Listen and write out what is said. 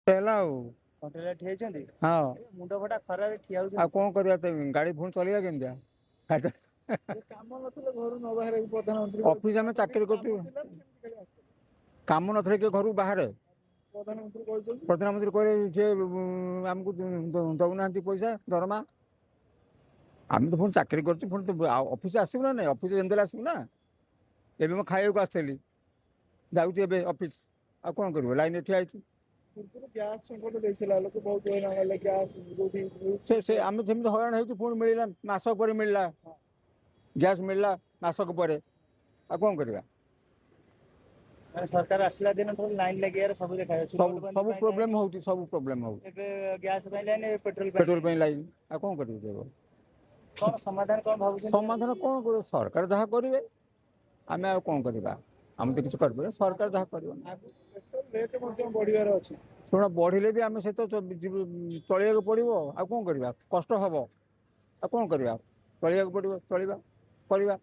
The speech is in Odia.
ହେଲା ଆଉ। କଣ୍ଟ୍ରୋଲ ଠିଆ ହେଇଛନ୍ତି। ହଁ ମୁଣ୍ଡ ଫଟା ଖରାରେ ଠିଆ ଆଉ ହଉଛନ୍ତି। କଣ କରିବା ଗାଡି ପୁଣି ଚଲେଇବା କେମିତିଆ କାମ ନଥିଲେ ଘରୁ ନ ବାହାରେ ପ୍ରଧାନମନ୍ତ୍ରୀ ଅଫିସ ଆମେ କହିଛନ୍ତି ଆମର ଚାକିରି କିଛି କରୁଛୁ କାମ ଥିଲା ନା କେମିତି ଖାଲି ଆସିଥିଲେ? କାମ ନଥିଲେ କିଏ ଘରକୁ ବାହାରେ। ପ୍ରଧାନମନ୍ତ୍ରୀ କହିଛନ୍ତି ପ୍ରଧାନମନ୍ତ୍ରୀ କହିଲେ ସେ ଆମକୁ ଦଉନାହାନ୍ତି ପଇସା ଦରମା। ଆମେ ତ ପୁଣି ଚାକିରି କରୁଛୁ ପୁଣି ଅଫିସ ଆସିବୁ ନା ନାଇଁ ଅଫିସ ଯେମିତି ଆସିବୁ ନା। ଏବେ ମୁଁ ଖାଇବାକୁ ଆସିଥିଲି ଯାଉଛି ଏବେ ଅଫିସ ଆଉ କଣ କରିବ ଲାଇନରେ ଠିଆ ହେଇଛି। ପୂର୍ବରୁ ଗ୍ୟାସ ସଂକଟ ଦେଇଥିଲା ଲୋକ ବହୁତ ହଇରାଣ ହେଲେ ସେ ଆମେ ସେମିତି ହଇରାଣ ହେଇଛୁ ପୁଣି ମିଳିଲା ମାସକ ପରେ ମିଳିଲା ଗ୍ୟାସ୍ ମିଳିଲା ମାସକ ପରେ ଆଉ କଣ କରିବା। ସରକାର ଆସିଲା ଦିନ ଲାଇନ ଲାଗିବାର ସବୁ ଦେଖାଯାଉଛି। ସବୁ ନୋଟବନ୍ଦୀ ସବୁ ପାଇଁ ପ୍ରୋବ୍ଲେମ ଲାଇନ, ହଉଛି ସବୁ ପ୍ରୋବ୍ଲେମ ହଉଛି ଏବେ ଗ୍ୟାସ ପାଇଁ ଲାଇନ, ପେଟ୍ରୋଲ ପାଇଁ ଲାଇନ ଆଉ କଣ କରିବୁ। କଣ ସମାଧାନ କଣ ଭାବୁଛନ୍ତି? ସମାଧାନ କଣ କରିବ ସରକାର ଯାହା କରିବେ ଆମେ ଆଉ କଣ କରିବା। ଆମେ ତ କିଛି କରିପାରିବା ସରକାର ଯାହା କରିବ। ପେଟ୍ରୋଲ ରେଟ୍ ମଧ୍ୟ ବଢିବାର ଅଛି। ଶୁଣ ବଢିଲେ ବି ଆମେ ସହିତ ଚଳିବାକୁ ପଡିବ ଆଉ କଣ କରିବା କଷ୍ଟ ହବ ଆଉ କଣ କରିବା ଚଳିବାକୁ ପଡିବ ଚଳିବା କରିବା।